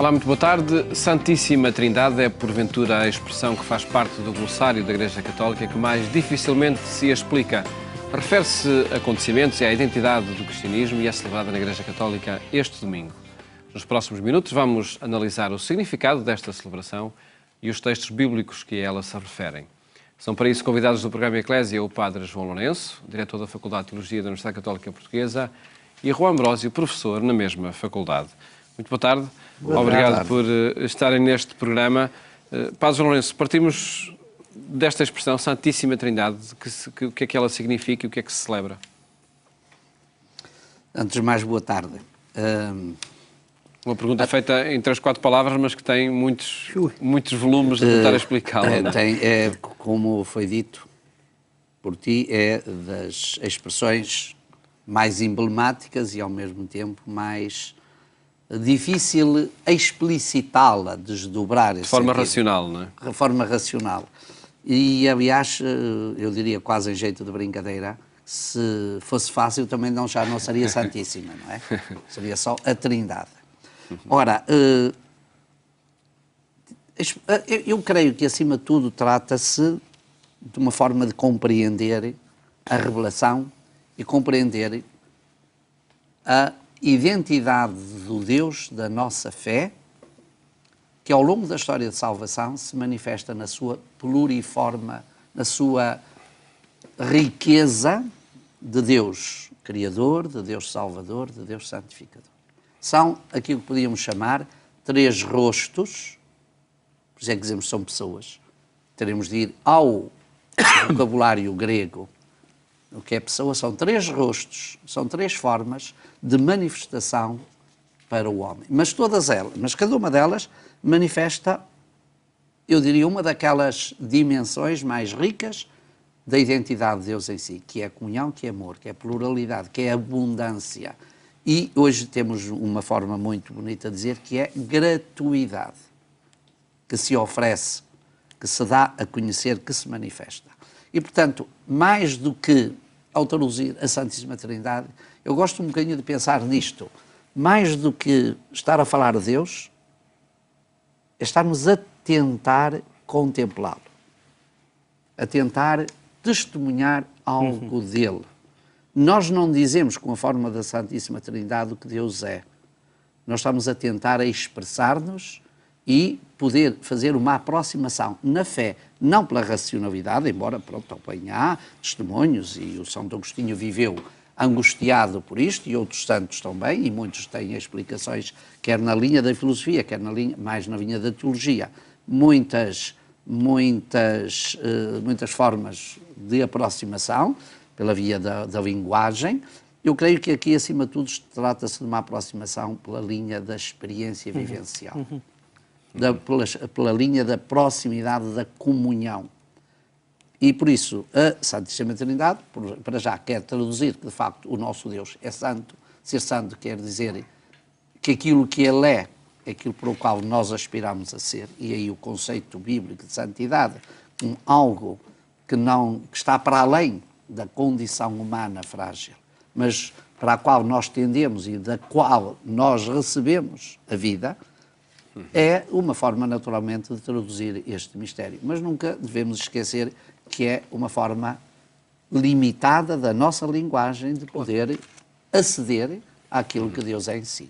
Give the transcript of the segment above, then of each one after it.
Olá, muito boa tarde. Santíssima Trindade é, porventura, a expressão que faz parte do glossário da Igreja Católica que mais dificilmente se explica. Refere-se a acontecimentos e à identidade do cristianismo e é celebrada na Igreja Católica este domingo. Nos próximos minutos vamos analisar o significado desta celebração e os textos bíblicos que a ela se referem. São para isso convidados do programa Eclésia o Padre João Lourenço, diretor da Faculdade de Teologia da Universidade Católica Portuguesa, e Juan Ambrósio, professor na mesma faculdade. Muito boa tarde. Obrigado por estarem neste programa. Padre João Lourenço, partimos desta expressão Santíssima Trindade. O que é que ela significa e o que é que se celebra? Antes de mais, boa tarde. Uma pergunta feita em 3, 4 palavras, mas que tem muitos volumes de tentar explicá-la. Como foi dito por ti, é das expressões mais emblemáticas e, ao mesmo tempo, mais difícil explicitá-la, desdobrar. De forma racional, não é? De forma racional. E, aliás, eu diria quase em jeito de brincadeira, se fosse fácil também já não seria Santíssima, não é? Seria só a Trindade. Ora, eu creio que, acima de tudo, trata-se de uma forma de compreender a revelação e compreender a identidade do Deus da nossa fé, que ao longo da história de salvação se manifesta na sua pluriforma, na sua riqueza de Deus Criador, de Deus Salvador, de Deus Santificador. São aquilo que podíamos chamar 3 rostos, por isso é que dizemos que são pessoas. Teremos de ir ao vocabulário grego. O que é pessoa são 3 rostos, são 3 formas de manifestação para o homem. Mas cada uma delas manifesta, eu diria, uma daquelas dimensões mais ricas da identidade de Deus em si, que é a comunhão, que é amor, que é a pluralidade, que é a abundância. E hoje temos uma forma muito bonita de dizer que é gratuidade, que se oferece, que se dá a conhecer, que se manifesta. E, portanto, mais do que ao traduzir a Santíssima Trindade, eu gosto um bocadinho de pensar nisto. Mais do que estar a falar de Deus, é estarmos a tentar contemplá-lo, a tentar testemunhar algo dele. Nós não dizemos com a forma da Santíssima Trindade o que Deus é. Nós estamos a tentar expressar-nos e poder fazer uma aproximação na fé, não pela racionalidade, embora, pronto, há testemunhos, e o Santo Agostinho viveu angustiado por isto, e outros santos também, e muitos têm explicações, quer na linha da filosofia, quer mais na linha da teologia, muitas formas de aproximação, pela via da linguagem. Eu creio que aqui, acima de tudo, trata-se de uma aproximação pela linha da experiência vivencial. Pela linha da proximidade, da comunhão. E por isso a Santíssima Trindade, para já, quer traduzir que de facto o nosso Deus é santo. Ser santo quer dizer que aquilo que Ele é aquilo para o qual nós aspiramos a ser, e aí o conceito bíblico de santidade como algo que está para além da condição humana frágil, mas para a qual nós tendemos e da qual nós recebemos a vida, é uma forma, naturalmente, de traduzir este mistério. Mas nunca devemos esquecer que é uma forma limitada da nossa linguagem de poder aceder àquilo que Deus é em si.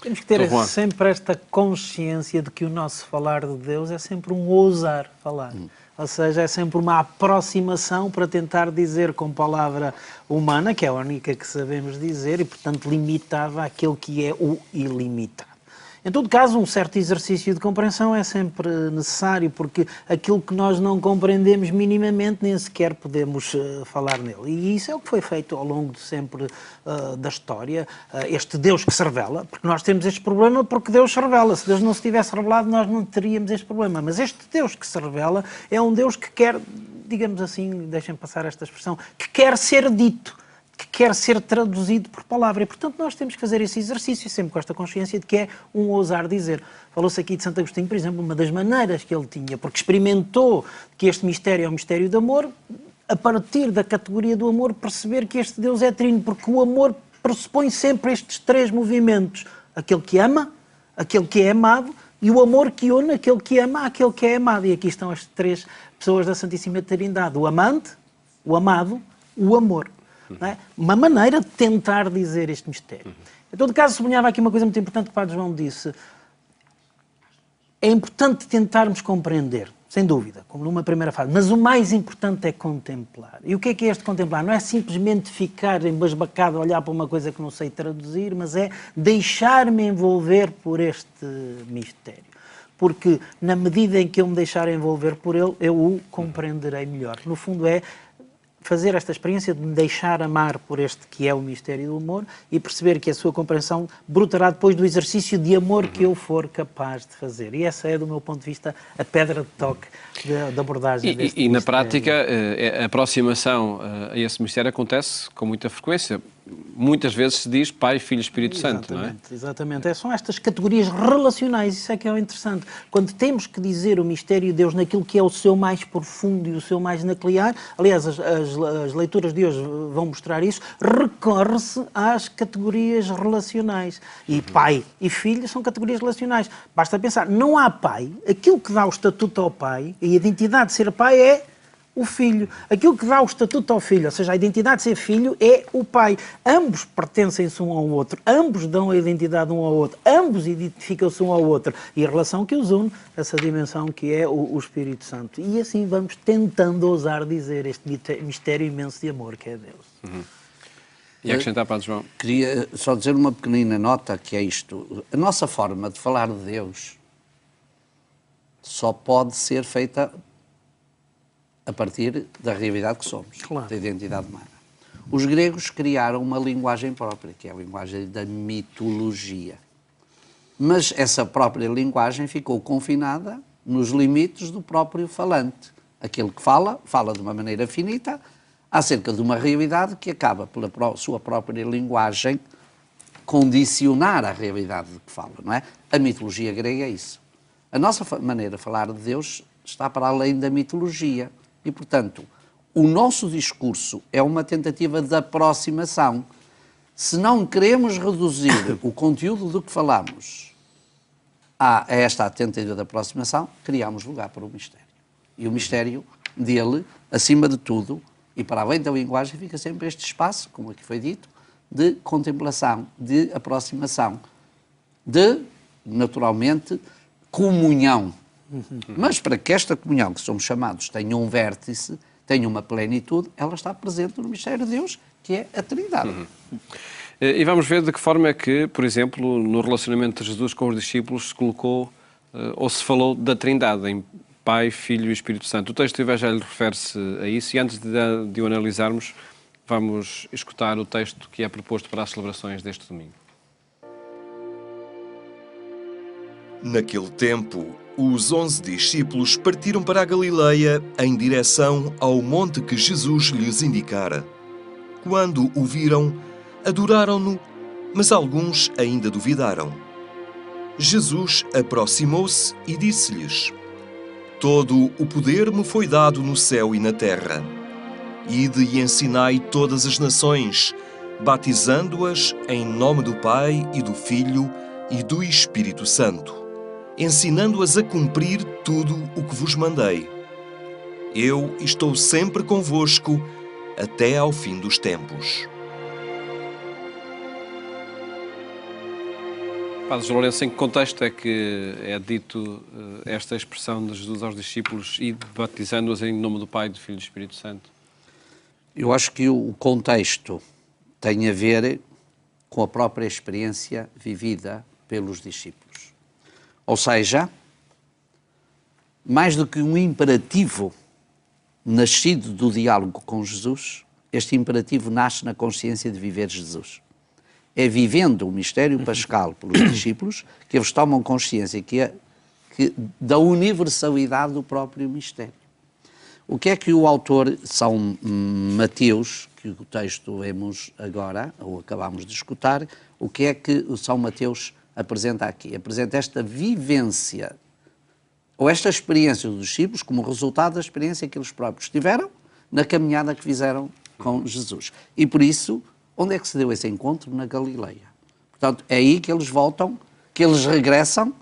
Temos que ter sempre esta consciência de que o nosso falar de Deus é sempre um ousar falar. Ou seja, é sempre uma aproximação para tentar dizer com palavra humana, que é a única que sabemos dizer, e, portanto, limitada àquilo que é o ilimitado. Em todo caso, um certo exercício de compreensão é sempre necessário, porque aquilo que nós não compreendemos minimamente nem sequer podemos falar nele. E isso é o que foi feito ao longo de sempre da história, este Deus que se revela, porque nós temos este problema porque Deus se revela. Se Deus não se tivesse revelado, nós não teríamos este problema. Mas este Deus que se revela é um Deus que quer, digamos assim, deixem passar esta expressão, que quer ser dito, que quer ser traduzido por palavra. E, portanto, nós temos que fazer esse exercício, sempre com esta consciência de que é um ousar dizer. Falou-se aqui de Santo Agostinho, por exemplo, uma das maneiras que ele tinha, porque experimentou que este mistério é um mistério de amor, a partir da categoria do amor, perceber que este Deus é trino, porque o amor pressupõe sempre estes 3 movimentos. Aquele que ama, aquele que é amado, e o amor que une aquele que ama aquele que é amado. E aqui estão as três pessoas da Santíssima Trindade: o amante, o amado, o amor. Não é? Uma maneira de tentar dizer este mistério. Em todo caso, sublinhava aqui uma coisa muito importante que o Padre João disse. É importante tentarmos compreender, sem dúvida, como numa primeira fase, mas o mais importante é contemplar. E o que é este contemplar? Não é simplesmente ficar embasbacado a olhar para uma coisa que não sei traduzir, mas é deixar-me envolver por este mistério. Porque na medida em que eu me deixar envolver por ele, eu o compreenderei melhor. No fundo é fazer esta experiência de me deixar amar por este que é o mistério do amor e perceber que a sua compreensão brotará depois do exercício de amor que eu for capaz de fazer. E essa é, do meu ponto de vista, a pedra de toque da abordagem deste mistério. E na prática, a aproximação a esse mistério acontece com muita frequência. Muitas vezes se diz Pai, Filho e Espírito Santo, não é? Exatamente. São estas categorias relacionais, isso é que é o interessante. Quando temos que dizer o mistério de Deus naquilo que é o seu mais profundo e o seu mais nuclear, aliás, as leituras de hoje vão mostrar isso, recorre-se às categorias relacionais. E Pai e Filho são categorias relacionais. Basta pensar, não há Pai, aquilo que dá o estatuto ao Pai, e a identidade de ser Pai é o Filho. Aquilo que dá o estatuto ao Filho, ou seja, a identidade de ser Filho, é o Pai. Ambos pertencem-se um ao outro, ambos dão a identidade um ao outro, ambos identificam-se um ao outro. E a relação que os une, essa dimensão que é o Espírito Santo. E assim vamos tentando ousar dizer este mistério imenso de amor que é Deus. E acrescentar, Padre João? Queria só dizer uma pequenina nota, que é isto. A nossa forma de falar de Deus só pode ser feita a partir da realidade que somos, claro, da identidade humana. Os gregos criaram uma linguagem própria, que é a linguagem da mitologia. Mas essa própria linguagem ficou confinada nos limites do próprio falante. Aquele que fala de uma maneira finita, acerca de uma realidade que acaba, pela sua própria linguagem, condicionar a realidade de que fala, não é? A mitologia grega é isso. A nossa maneira de falar de Deus está para além da mitologia. E, portanto, o nosso discurso é uma tentativa de aproximação. Se não queremos reduzir o conteúdo do que falamos a esta tentativa de aproximação, criamos lugar para o mistério. E o mistério dele, acima de tudo, e para além da linguagem, fica sempre este espaço, como aqui foi dito, de contemplação, de aproximação, de, naturalmente, comunhão. Mas para que esta comunhão, que somos chamados, tenha um vértice, tenha uma plenitude, ela está presente no mistério de Deus, que é a Trindade. E vamos ver de que forma é que, por exemplo, no relacionamento de Jesus com os discípulos se colocou, ou se falou da Trindade, em Pai, Filho e Espírito Santo. O texto do Evangelho refere-se a isso e antes de o analisarmos, vamos escutar o texto que é proposto para as celebrações deste domingo. Naquele tempo, os 11 discípulos partiram para a Galileia em direção ao monte que Jesus lhes indicara. Quando o viram, adoraram-no, mas alguns ainda duvidaram. Jesus aproximou-se e disse-lhes: Todo o poder me foi dado no céu e na terra. Ide e ensinai todas as nações, batizando-as em nome do Pai e do Filho e do Espírito Santo, ensinando-as a cumprir tudo o que vos mandei. Eu estou sempre convosco até ao fim dos tempos. Padre João Lourenço, em que contexto é que é dito esta expressão de Jesus aos discípulos e batizando-os em nome do Pai, do Filho e do Espírito Santo? Eu acho que o contexto tem a ver com a própria experiência vivida pelos discípulos. Ou seja, mais do que um imperativo nascido do diálogo com Jesus, este imperativo nasce na consciência de viver Jesus. É vivendo o mistério pascal pelos discípulos que eles tomam consciência da universalidade do próprio mistério. O que é que o autor São Mateus, que o texto vemos agora, ou acabamos de escutar, o que é que o São Mateus apresenta aqui? Apresenta esta vivência, ou esta experiência dos discípulos, como resultado da experiência que eles próprios tiveram na caminhada que fizeram com Jesus. E por isso, onde é que se deu esse encontro? Na Galileia. Portanto, é aí que eles voltam que eles regressam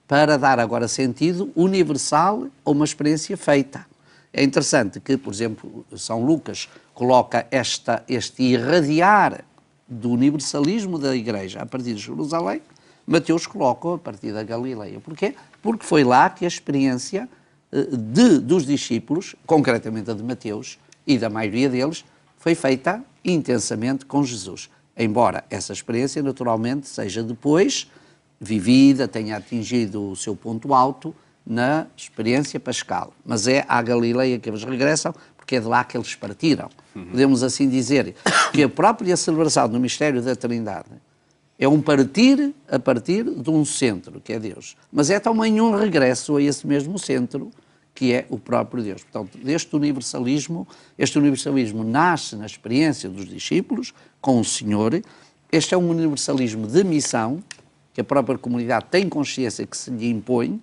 para dar agora sentido universal a uma experiência feita. É interessante que, por exemplo, São Lucas coloca este irradiar do universalismo da Igreja a partir de Jerusalém, Mateus coloca a partir da Galileia. Porquê? Porque foi lá que a experiência dos discípulos, concretamente a de Mateus e da maioria deles, foi feita intensamente com Jesus. Embora essa experiência, naturalmente, seja depois vivida, tenha atingido o seu ponto alto na experiência pascal. Mas é à Galileia que eles regressam, porque é de lá que eles partiram. Podemos assim dizer que a própria celebração do mistério da Trindade é um partir a partir de um centro, que é Deus. Mas é também um regresso a esse mesmo centro, que é o próprio Deus. Portanto, este universalismo nasce na experiência dos discípulos com o Senhor. Este é um universalismo de missão, que a própria comunidade tem consciência que se lhe impõe,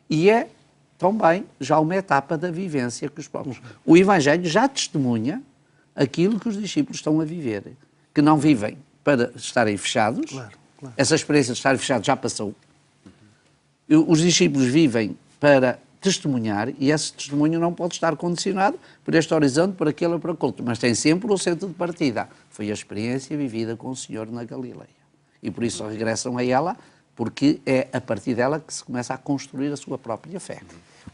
e é também já uma etapa da vivência que os próprios... O Evangelho já testemunha aquilo que os discípulos estão a viver, que não vivem para estarem fechados. Claro. Essa experiência de estar fechado já passou. Os discípulos vivem para testemunhar, e esse testemunho não pode estar condicionado por este horizonte, por aquele ou por aquele outro, mas tem sempre o centro de partida. Foi a experiência vivida com o Senhor na Galileia. E por isso regressam a ela, porque é a partir dela que se começa a construir a sua própria fé.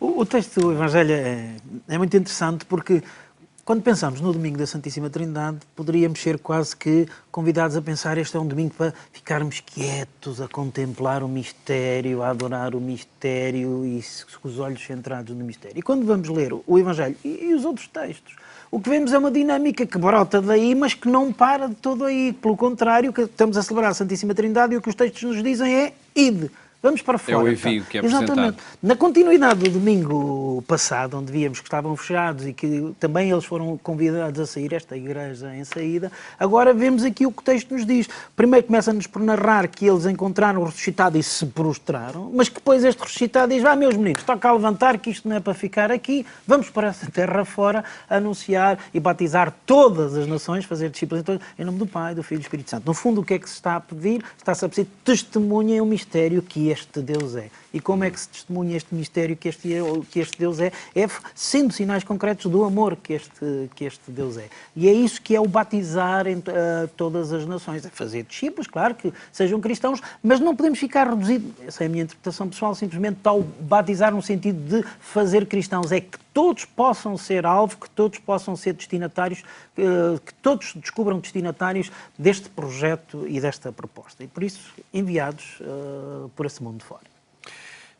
O texto do Evangelho é muito interessante, porque quando pensamos no domingo da Santíssima Trindade, poderíamos ser quase que convidados a pensar: este é um domingo para ficarmos quietos, a contemplar o mistério, a adorar o mistério e com os olhos centrados no mistério. E quando vamos ler o Evangelho e os outros textos, o que vemos é uma dinâmica que brota daí, mas que não para de todo aí. Pelo contrário, que estamos a celebrar a Santíssima Trindade e o que os textos nos dizem é: ide. Vamos para fora. É o envio que é apresentado. Exatamente. Na continuidade do domingo passado, onde víamos que estavam fechados e que também eles foram convidados a sair, esta igreja em saída, agora vemos aqui o que o texto nos diz. Primeiro começa-nos por narrar que eles encontraram o ressuscitado e se prostraram, mas que depois este ressuscitado diz: meus meninos, toca a levantar, que isto não é para ficar aqui, vamos para essa terra fora anunciar e batizar todas as nações, fazer discípulos em nome do Pai, do Filho e do Espírito Santo. No fundo, o que é que se está a pedir? Está-se a pedir testemunhem o mistério que este Deus é. E como é que se testemunha este mistério que este Deus é? É sendo sinais concretos do amor que este Deus é. E é isso que é o batizar em todas as nações. É fazer discípulos, claro, que sejam cristãos, mas não podemos ficar reduzidos, essa é a minha interpretação pessoal, simplesmente ao batizar no sentido de fazer cristãos. É que todos possam ser alvo, que todos possam ser destinatários, que todos descubram destinatários deste projeto e desta proposta. E por isso, enviados por esse mundo fora.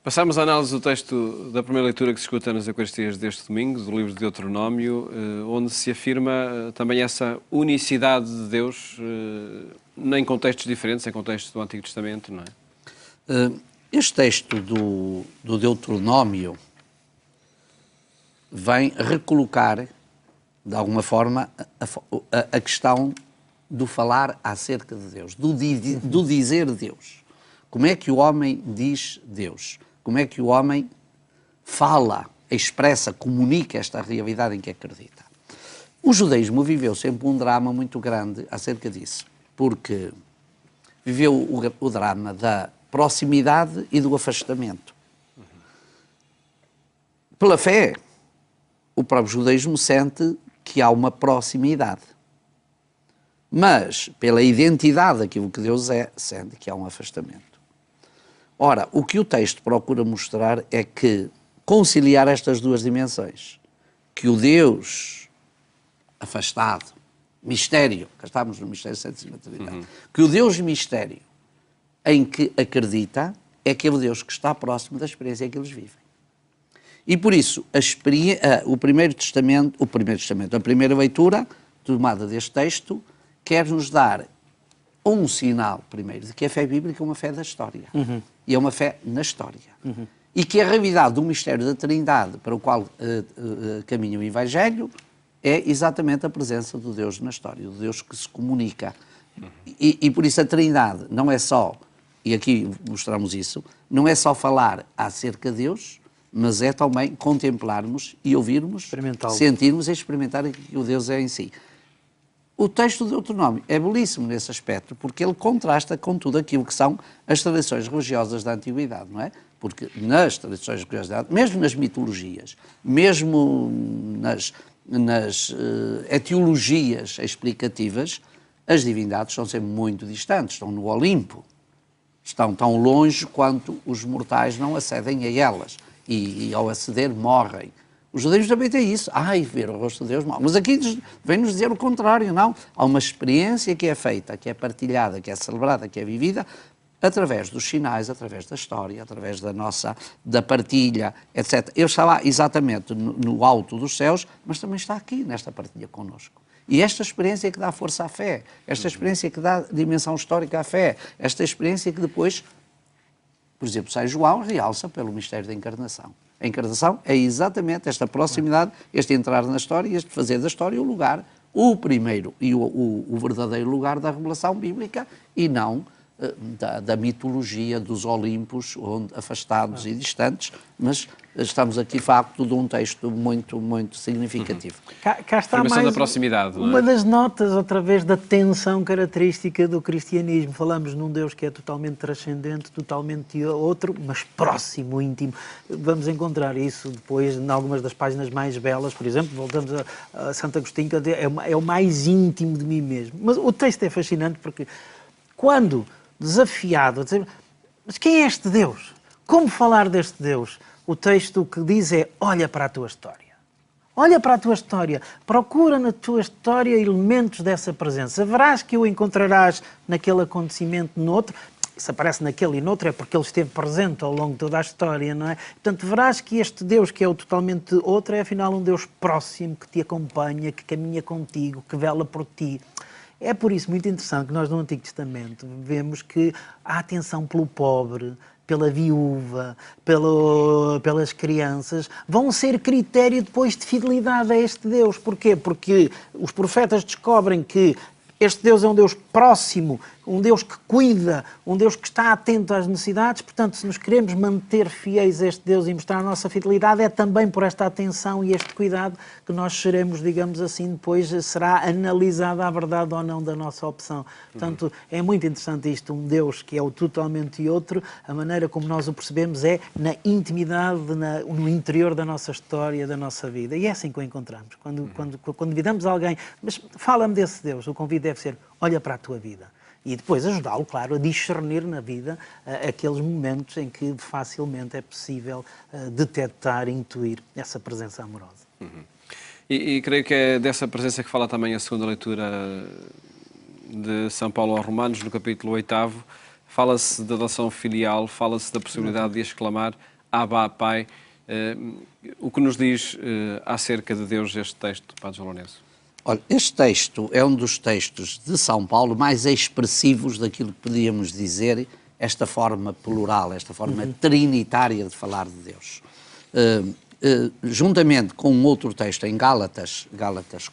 Passamos à análise do texto da primeira leitura que se escuta nas Eucaristias deste domingo, do livro de Deuteronómio, onde se afirma também essa unicidade de Deus em contextos diferentes, em contextos do Antigo Testamento, não é? Este texto do Deuteronómio vem recolocar, de alguma forma, a questão do falar acerca de Deus, do dizer Deus. Como é que o homem diz Deus? Como é que o homem fala, expressa, comunica esta realidade em que acredita? O judaísmo viveu sempre um drama muito grande acerca disso, porque viveu o drama da proximidade e do afastamento. Pela fé, o próprio judaísmo sente que há uma proximidade. Mas, pela identidade daquilo que Deus é, sente que há um afastamento. Ora, o que o texto procura mostrar é que conciliar estas duas dimensões, que o Deus afastado, mistério, cá estamos no mistério da Santíssima Trindade, que o Deus mistério em que acredita é aquele Deus que está próximo da experiência que eles vivem. E por isso, a primeira leitura, tomada deste texto, quer nos dar um sinal, primeiro, de que a fé bíblica é uma fé da história. E é uma fé na história. E que a realidade do mistério da Trindade, para o qual caminha o Evangelho, é exatamente a presença do Deus na história, do Deus que se comunica. E por isso a Trindade não é só, e aqui mostramos isso, não é só falar acerca de Deus, mas é também contemplarmos e ouvirmos, sentirmos e experimentar o que o Deus é em si. O texto do Deuteronômio é belíssimo nesse aspecto, porque ele contrasta com tudo aquilo que são as tradições religiosas da Antiguidade, não é? Porque nas tradições religiosas da Antiguidade, mesmo nas mitologias, mesmo nas etiologias explicativas, as divindades estão sempre muito distantes, estão no Olimpo, estão tão longe quanto os mortais não acedem a elas, e ao aceder morrem. Os judeus também têm isso. Ver o rosto de Deus mal. Mas aqui vem-nos dizer o contrário, não. Há uma experiência que é feita, que é partilhada, que é celebrada, que é vivida, através dos sinais, através da história, através da partilha, etc. Ele está lá exatamente no alto dos céus, mas também está aqui, nesta partilha connosco. E esta experiência é que dá força à fé, esta experiência é que dá dimensão histórica à fé, esta experiência que depois, por exemplo, São João realça pelo mistério da encarnação. A encarnação é exatamente esta proximidade, este entrar na história e este fazer da história o lugar, o primeiro e o verdadeiro lugar da revelação bíblica e não da mitologia dos Olimpos, onde afastados e distantes, mas estamos aqui, de facto, de um texto muito, muito significativo. Cá está mais da proximidade, não é? Uma das notas, outra vez, da tensão característica do cristianismo. Falamos num Deus que é totalmente transcendente, totalmente outro, mas próximo, íntimo. Vamos encontrar isso depois em algumas das páginas mais belas, por exemplo, voltamos a Santo Agostinho, que é o mais íntimo de mim mesmo. Mas o texto é fascinante porque quando desafiado a dizer, mas quem é este Deus? Como falar deste Deus? O texto que diz é, olha para a tua história. Olha para a tua história. Procura na tua história elementos dessa presença. Verás que o encontrarás naquele acontecimento noutro. Se aparece naquele e noutro é porque ele esteve presente ao longo de toda a história, não é? Portanto, verás que este Deus, que é o totalmente outro, é afinal um Deus próximo, que te acompanha, que caminha contigo, que vela por ti. É por isso muito interessante que nós no Antigo Testamento vemos que a atenção pelo pobre, pela viúva, pelas crianças, vão ser critério depois de fidelidade a este Deus. Porquê? Porque os profetas descobrem que este Deus é um Deus próximo, um Deus que cuida, um Deus que está atento às necessidades. Portanto, se nos queremos manter fiéis a este Deus e mostrar a nossa fidelidade, é também por esta atenção e este cuidado que nós seremos, digamos assim, depois será analisada a verdade ou não da nossa opção. Portanto, é muito interessante isto, um Deus que é o totalmente outro, a maneira como nós o percebemos é na intimidade, no interior da nossa história, da nossa vida. E é assim que o encontramos. Quando convidamos alguém, mas fala-me desse Deus, o convite deve ser, olha para a tua vida. E depois ajudá-lo, claro, a discernir na vida aqueles momentos em que facilmente é possível detectar, intuir essa presença amorosa. E creio que é dessa presença que fala também a segunda leitura de São Paulo aos Romanos, no capítulo 8º. Fala-se da adoção filial, fala-se da possibilidade de exclamar Abba, Pai. O que nos diz acerca de Deus este texto, Padre João Lourenço? Olha, este texto é um dos textos de São Paulo mais expressivos daquilo que podíamos dizer, esta forma plural, esta forma trinitária de falar de Deus. Juntamente com um outro texto em Gálatas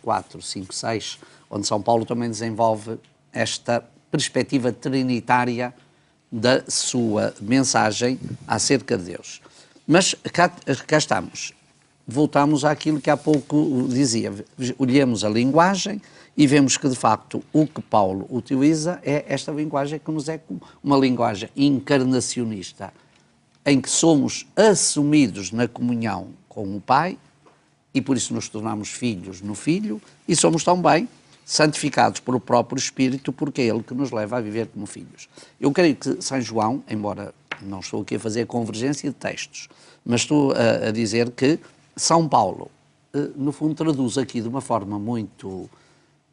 4, 5, 6, onde São Paulo também desenvolve esta perspectiva trinitária da sua mensagem acerca de Deus. Mas cá estamos. Voltamos àquilo que há pouco dizia. Olhemos a linguagem e vemos que, de facto, o que Paulo utiliza é esta linguagem que nos é uma linguagem encarnacionista, em que somos assumidos na comunhão com o Pai e por isso nos tornamos filhos no Filho e somos também santificados pelo próprio Espírito, porque é Ele que nos leva a viver como filhos. Eu creio que São João, embora não estou aqui a fazer convergência de textos, mas estou a dizer que São Paulo, no fundo, traduz aqui de uma forma muito,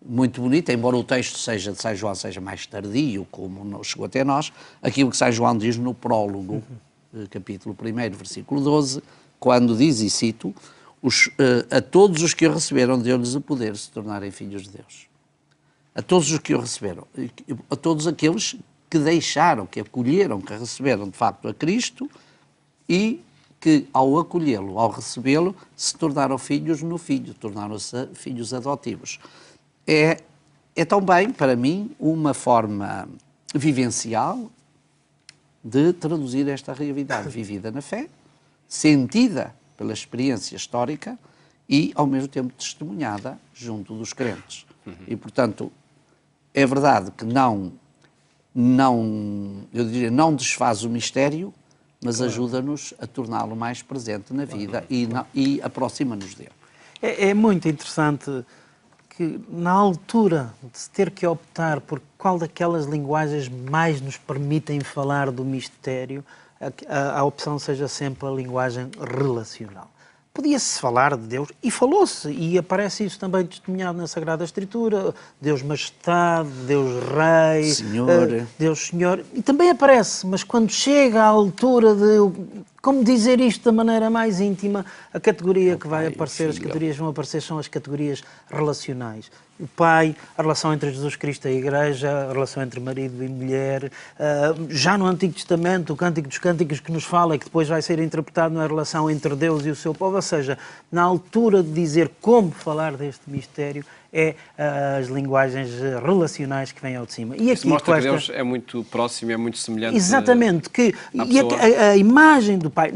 muito bonita, embora o texto seja de São João seja mais tardio, como não chegou até nós, aquilo que São João diz no prólogo, capítulo 1, versículo 12, quando diz, e cito, a todos os que o receberam deu-lhes o poder de se tornarem filhos de Deus. A todos os que o receberam, a todos aqueles que deixaram, que acolheram, que receberam de facto a Cristo e que ao acolhê-lo, ao recebê-lo, se tornaram filhos no Filho, tornaram-se filhos adotivos. É também, para mim, uma forma vivencial de traduzir esta realidade vivida na fé, sentida pela experiência histórica e, ao mesmo tempo, testemunhada junto dos crentes. E, portanto, é verdade que eu diria, não desfaz o mistério, mas ajuda-nos a torná-lo mais presente na vida e aproxima-nos dele. É muito interessante que, na altura de se ter que optar por qual daquelas linguagens mais nos permitem falar do mistério, a opção seja sempre a linguagem relacional. Podia-se falar de Deus, e falou-se, e aparece isso também testemunhado na Sagrada Escritura, Deus Majestade, Deus Rei, Senhor. Deus Senhor, e também aparece, mas quando chega à altura de como dizer isto da maneira mais íntima, a categoria que vai aparecer, as categorias que vão aparecer são as categorias relacionais. O Pai, a relação entre Jesus Cristo e a Igreja, a relação entre marido e mulher. Já no Antigo Testamento, o Cântico dos Cânticos que nos fala e que depois vai ser interpretado na relação entre Deus e o seu povo. Ou seja, na altura de dizer como falar deste mistério, é as linguagens relacionais que vêm ao de cima. E aqui, isso mostra que Deus é muito próximo, é muito semelhante. Exatamente. E a imagem do Pai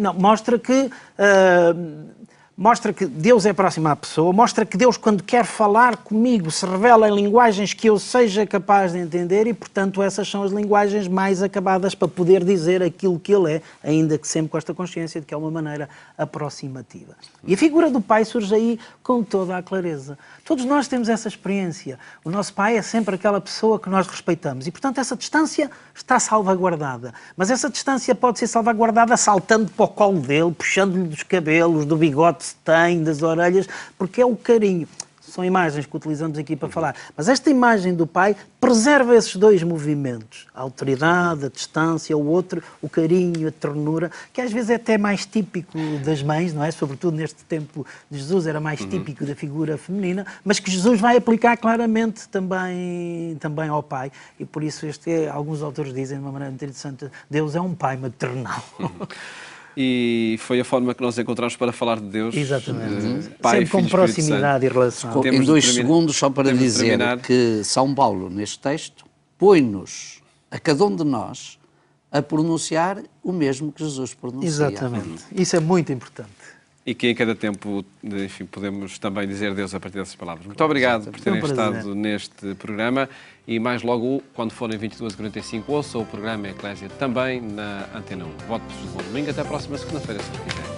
mostra que Deus é próximo à pessoa, mostra que Deus, quando quer falar comigo, se revela em linguagens que eu seja capaz de entender e, portanto, essas são as linguagens mais acabadas para poder dizer aquilo que Ele é, ainda que sempre com esta consciência de que é uma maneira aproximativa. E a figura do Pai surge aí com toda a clareza. Todos nós temos essa experiência. O nosso Pai é sempre aquela pessoa que nós respeitamos e, portanto, essa distância está salvaguardada. Mas essa distância pode ser salvaguardada saltando para o colo dele, puxando-lhe dos cabelos, do bigode se tem, das orelhas, porque é o carinho. São imagens que utilizamos aqui para falar. Mas esta imagem do Pai preserva esses dois movimentos. A autoridade, a distância, o outro, o carinho, a ternura, que às vezes é até mais típico das mães, não é? Sobretudo neste tempo de Jesus, era mais típico da figura feminina, mas que Jesus vai aplicar claramente também ao Pai. E por isso alguns autores dizem de uma maneira muito interessante, Deus é um Pai maternal. E foi a forma que nós encontramos para falar de Deus. Exatamente. Pai, sempre com proximidade e relação. Em 2 segundos, só para dizer que São Paulo, neste texto, põe-nos, a cada um de nós, a pronunciar o mesmo que Jesus pronuncia. Exatamente. Isso é muito importante. E que em cada tempo, enfim, podemos também dizer Deus a partir dessas palavras. Muito obrigado por terem estado neste programa e mais logo, quando forem 22h45, ouça o programa Eclésia também na Antena 1. Votos de bom domingo, até a próxima segunda-feira, se quiser.